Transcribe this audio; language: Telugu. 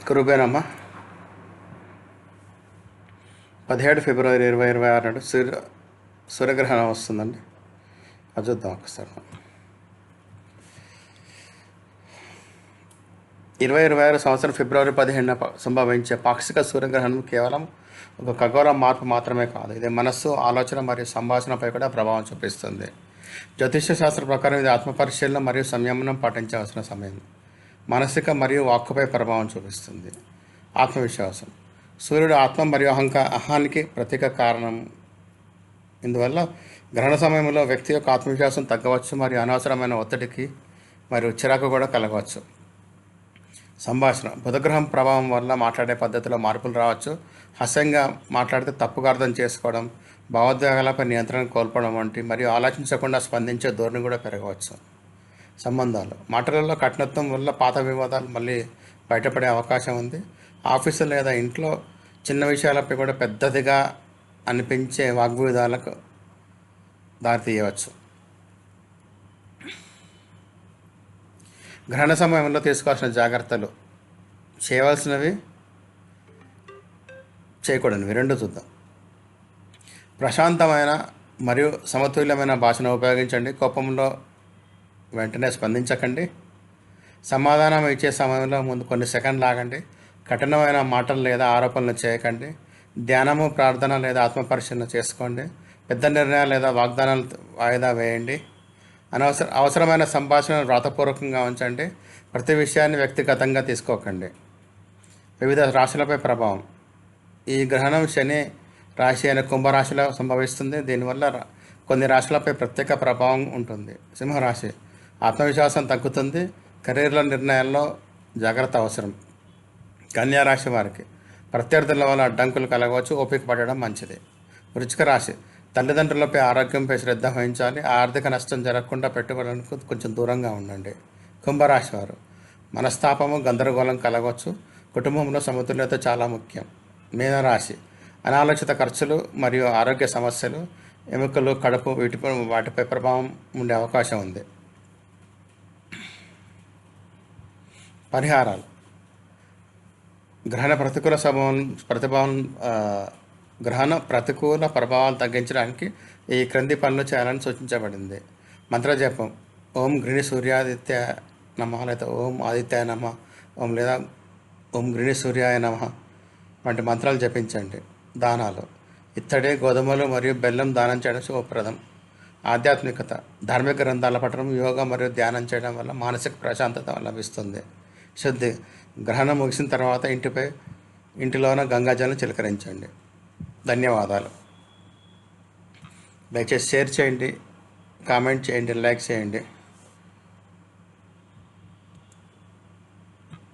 కురుబేనమ్మ 17 ఫిబ్రవరి 2026 నాడు సూర్యగ్రహణం వస్తుందండి. అది చూద్దాం ఒకసారి. 2026 సంవత్సరం ఫిబ్రవరి 15న సంభవించే పాక్షిక సూర్యగ్రహణం కేవలం ఒక ఖగోళ మార్పు మాత్రమే కాదు, ఇది మనస్సు, ఆలోచన మరియు సంభాషణపై కూడా ప్రభావం చూపిస్తుంది. జ్యోతిష్య శాస్త్ర ప్రకారం ఇది ఆత్మపరిశీలన మరియు సంయమనం పాటించవలసిన సమయం. మానసిక మరియు వాక్కుపై ప్రభావం చూపిస్తుంది. ఆత్మవిశ్వాసం. సూర్యుడు ఆత్మ మరియు అహానికి ప్రతీక కారణం. ఇందువల్ల గ్రహణ సమయంలో వ్యక్తి యొక్క ఆత్మవిశ్వాసం తగ్గవచ్చు మరియు అనవసరమైన ఒత్తిడికి మరియు చిరాకు కూడా కలగవచ్చు. సంభాషణ. బుధగ్రహం ప్రభావం వల్ల మాట్లాడే పద్ధతిలో మార్పులు రావచ్చు. హాస్యంగా మాట్లాడితే తప్పుగా అర్థం చేసుకోవడం, భావోద్వేగాలపై నియంత్రణ కోల్పోవడం వంటి మరియు ఆలోచించకుండా స్పందించే ధోరణి కూడా పెరగవచ్చు. సంబంధాలు. మాటలలో కఠినత్వం వల్ల పాత వివాదాలు మళ్ళీ బయటపడే అవకాశం ఉంది. ఆఫీసు లేదా ఇంట్లో చిన్న విషయాలపై కూడా పెద్దదిగా అనిపించే వాగ్వివాదాలకు దారితీయవచ్చు. గ్రహణ సమయంలో తీసుకోవాల్సిన జాగ్రత్తలు. చేయవలసినవి, చేయకూడనివి రెండు చూద్దాం. ప్రశాంతమైన మరియు సమతుల్యమైన భాషను ఉపయోగించండి. కోపంలో వెంటనే స్పందించకండి. సమాధానం ఇచ్చే సమయంలో ముందు కొన్ని సెకండ్లు ఆగండి. కఠినమైన మాటలు లేదా ఆరోపణలు చేయకండి. ధ్యానము, ప్రార్థన లేదా ఆత్మపరిశీలన చేసుకోండి. పెద్ద నిర్ణయాలు లేదా వాగ్దానాలు వాయిదా వేయండి. అవసరమైన సంభాషణను వ్రాతపూర్వకంగా ఉంచండి. ప్రతి విషయాన్ని వ్యక్తిగతంగా తీసుకోకండి. వివిధ రాశులపై ప్రభావం. ఈ గ్రహణం శని రాశి అయిన కుంభరాశిలో సంభవిస్తుంది. దీనివల్ల కొన్ని రాశులపై ప్రత్యేక ప్రభావం ఉంటుంది. సింహరాశి. ఆత్మవిశ్వాసం తగ్గుతుంది. కెరీర్ల నిర్ణయాల్లో జాగ్రత్త అవసరం. కన్యారాశి వారికి ప్రత్యర్థుల వల్ల అడ్డంకులు కలగవచ్చు, ఓపిక పడడం మంచిది. వృశ్చిక రాశి. తల్లిదండ్రులపై ఆరోగ్యంపై శ్రద్ధ వహించాలి. ఆర్థిక నష్టం జరగకుండా పెట్టుబడులకు కొంచెం దూరంగా ఉండండి. కుంభరాశి వారు మనస్తాపము, గందరగోళం కలగవచ్చు. కుటుంబంలో సమతుల్యత చాలా ముఖ్యం. మీనరాశి. అనాలోచిత ఖర్చులు మరియు ఆరోగ్య సమస్యలు, ఎముకలు, కడుపు వాటిపై ప్రభావం ఉండే అవకాశం ఉంది. పరిహారాలు. గ్రహణ ప్రతికూల ప్రభావాలు తగ్గించడానికి ఈ క్రింది పనులు చేయాలని సూచించబడింది. మంత్రజపం. ఓం గ్రిణి సూర్యాదిత్య నమః లేదా ఓం ఆదిత్యాయ నమః లేదా ఓం గ్రిణి సూర్యాయ నమః వంటి మంత్రాలు జపించండి. దానాలు. ఇత్తడి, గోధుమలు మరియు బెల్లం దానం చేయడం శుభప్రదం. ఆధ్యాత్మికత. ధార్మిక గ్రంథాల పఠనం, యోగా మరియు ధ్యానం చేయడం వల్ల మానసిక ప్రశాంతత లభిస్తుంది. శుద్ధి. గ్రహణం ముగిసిన తర్వాత ఇంటిలోన గంగాజలం చిలకరించండి. ధన్యవాదాలు. దయచేసి షేర్ చేయండి, కామెంట్ చేయండి, లైక్ చేయండి.